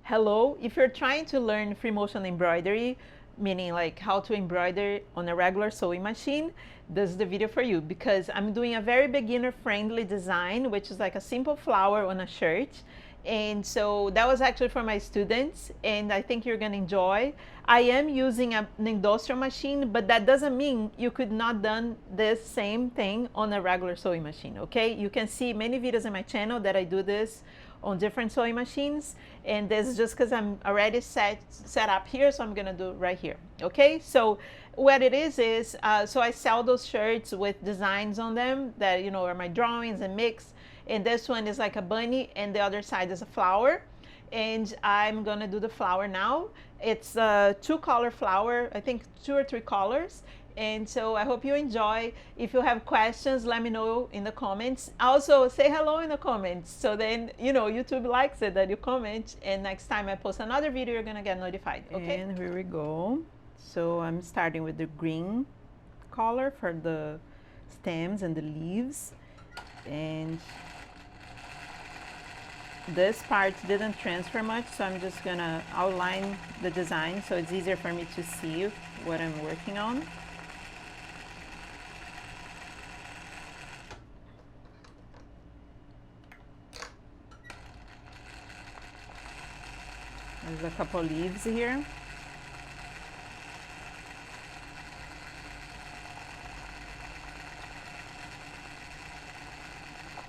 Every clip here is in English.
Hello, if you're trying to learn free motion embroidery, meaning like how to embroider on a regular sewing machine, this is the video for you because I'm doing a very beginner friendly design, which is like a simple flower on a shirt. And so that was actually for my students, and I think you're gonna enjoy. I am using an industrial machine, but that doesn't mean you could not done this same thing on a regular sewing machine, okay? You can see many videos in my channel that I do this on different sewing machines, and this is just because I'm already set up here, so I'm gonna do it right here. Okay, so what it is so I sell those shirts with designs on them that are my drawings and mix, and this one is like a bunny and the other side is a flower, and I'm gonna do the flower now. It's a 2-color flower, I think 2 or 3 colors. And so I hope you enjoy. If you have questions, let me know in the comments. Also, say hello in the comments, so then YouTube likes it that you comment, and next time I post another video, you're gonna get notified. Okay, and here we go. So I'm starting with the green color for the stems and the leaves, and this part didn't transfer much, so I'm just gonna outline the design so it's easier for me to see what I'm working on. There's a couple leaves here.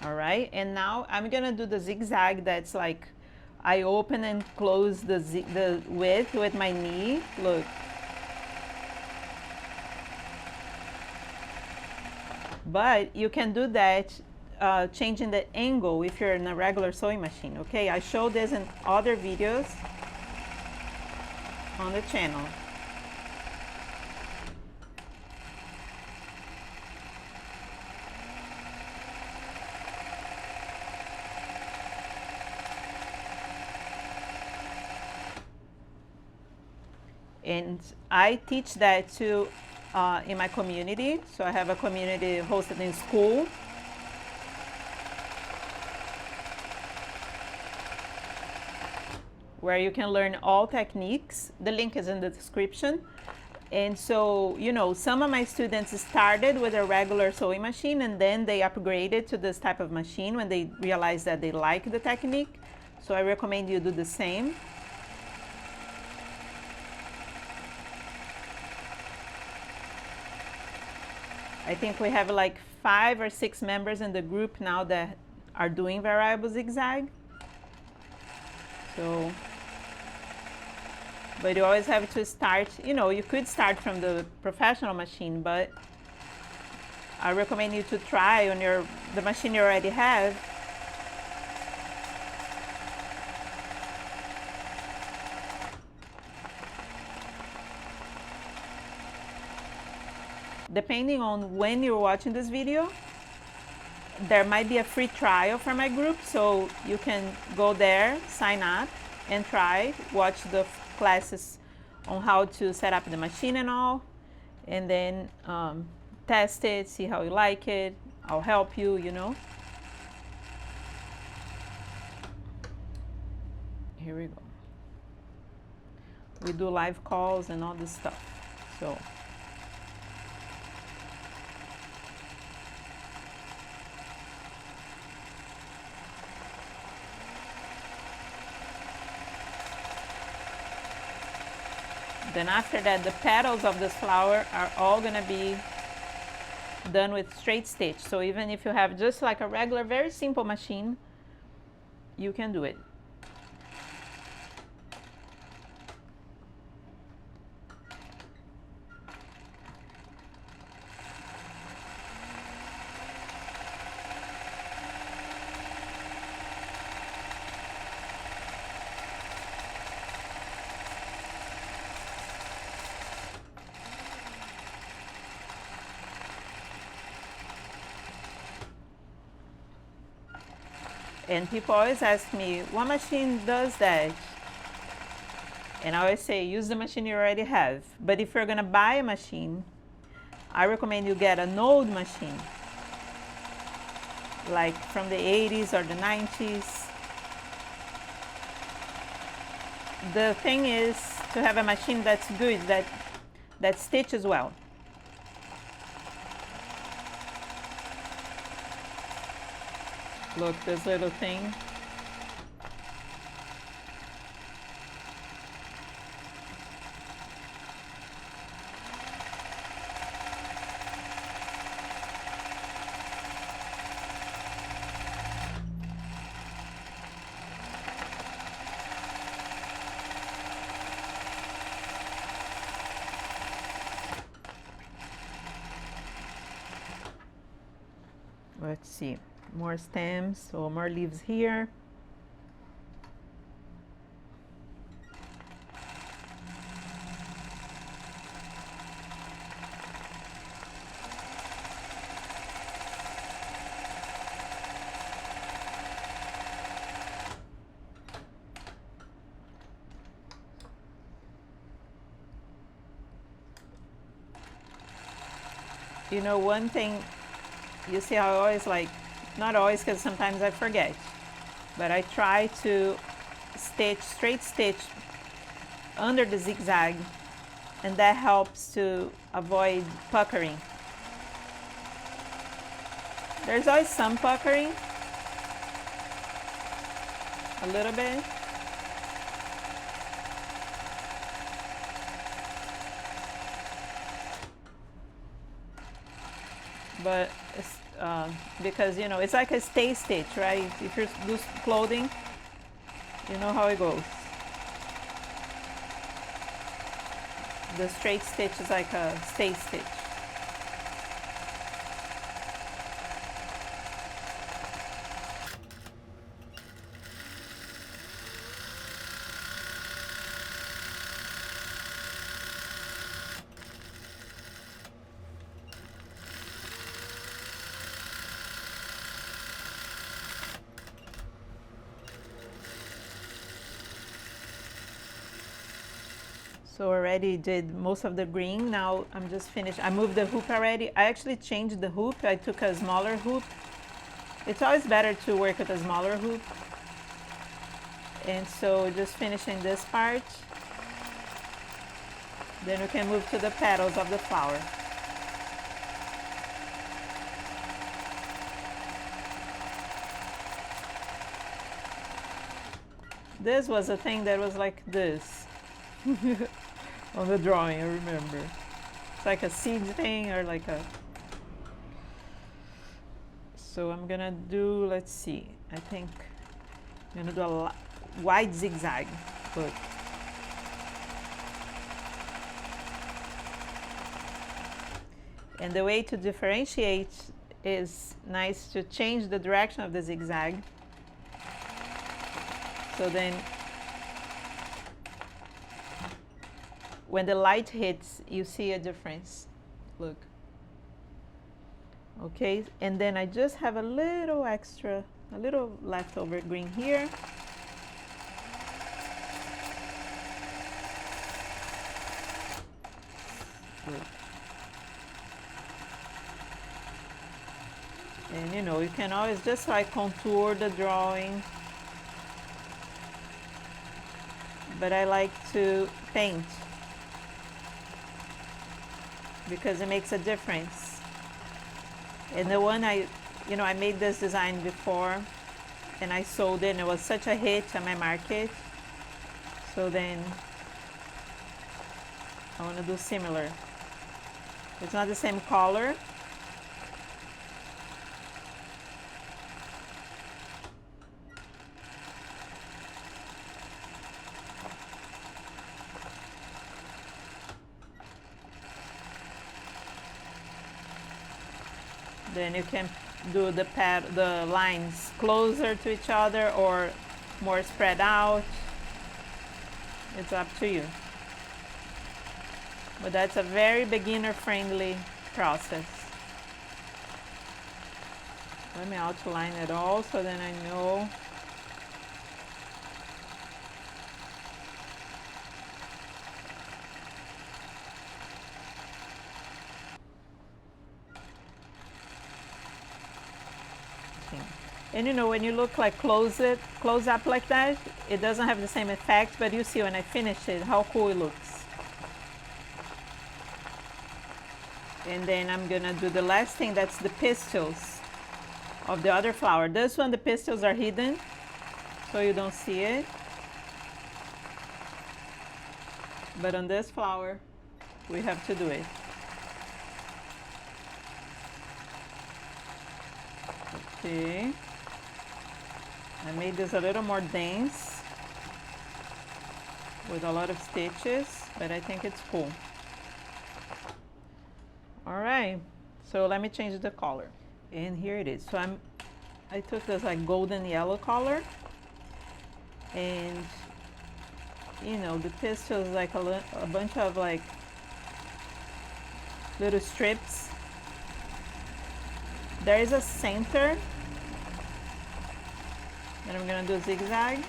All right, and now I'm gonna do the zigzag. That's like I open and close the width with my knee. Look. But you can do that changing the angle if you're in a regular sewing machine, okay? I showed this in other videos on the channel. And I teach that too in my community. So I have a community hosted in school. Where you can learn all techniques. The link is in the description. And so, some of my students started with a regular sewing machine, and then they upgraded to this type of machine when they realized that they like the technique. So I recommend you do the same. I think we have like 5 or 6 members in the group now that are doing variable zigzag. So, but you always have to start, you could start from the professional machine, but I recommend you to try on the machine you already have. Depending on when you're watching this video, there might be a free trial for my group, so you can go there, sign up, and try, watch the classes on how to set up the machine and all, and then test it, see how you like it. I'll help you, Here we go. We do live calls and all this stuff, so. Then after that, the petals of this flower are all gonna be done with straight stitch. So even if you have just like a regular, very simple machine, you can do it. And people always ask me, what machine does that? And I always say, use the machine you already have. But if you're gonna buy a machine, I recommend you get an old machine, like from the 80s or the 90s. the thing is to have a machine that's good, that stitches well. Look, this little thing. Let's see, more stems or more leaves here. You know, one thing, you see how I always like, not always because sometimes I forget, but I try to stitch, straight stitch under the zigzag, and that helps to avoid puckering. There's always some puckering, a little bit. But it's, because, you know, it's like a stay stitch, right? If you do clothing, you know how it goes. The straight stitch is like a stay stitch. So already did most of the green. Now I'm just finished. I moved the hoop already. I actually changed the hoop. I took a smaller hoop. It's always better to work with a smaller hoop. And so just finishing this part. Then we can move to the petals of the flower. This was a thing that was like this. On the drawing, I remember. It's like a seed thing or like a... So I'm gonna do, let's see, I think I'm gonna do a wide zigzag. Look. And the way to differentiate is nice to change the direction of the zigzag. So then when the light hits, you see a difference. Look. Okay, and then I just have a little extra, a little leftover green here. Look. And you know, you can always just like contour the drawing. But I like to paint, because it makes a difference. And the one I made this design before and I sold it and it was such a hit on my market. So then I want to do similar. It's not the same color. Then you can do the lines closer to each other or more spread out. It's up to you. But that's a very beginner-friendly process. Let me outline it all so then I know. And you know, when you look like close up like that, it doesn't have the same effect, but you see when I finish it, how cool it looks. And then I'm gonna do the last thing, that's the pistils of the other flower. This one, the pistils are hidden, so you don't see it. But on this flower, we have to do it. Okay. I made this a little more dense with a lot of stitches, but I think it's cool. All right, so let me change the color. And here it is. So I took this like golden yellow color, and you know, the pistil is like a bunch of like little strips. There is a center, and I'm gonna do a zigzag.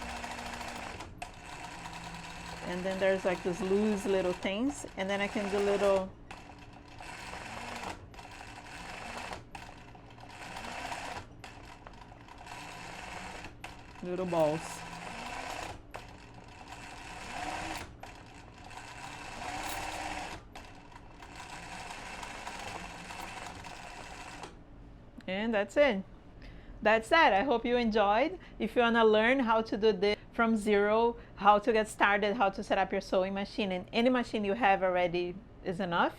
And then there's like these loose little things, and then I can do little balls. And that's it. That's that. I hope you enjoyed. If you want to learn how to do this from zero, how to get started, how to set up your sewing machine, and any machine you have already is enough,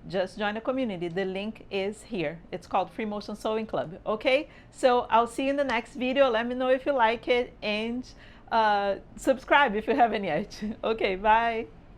just join the community. The link is here. It's called Free Motion Sewing Club. Okay, so I'll see you in the next video. Let me know if you like it, and subscribe if you haven't yet. Okay, bye.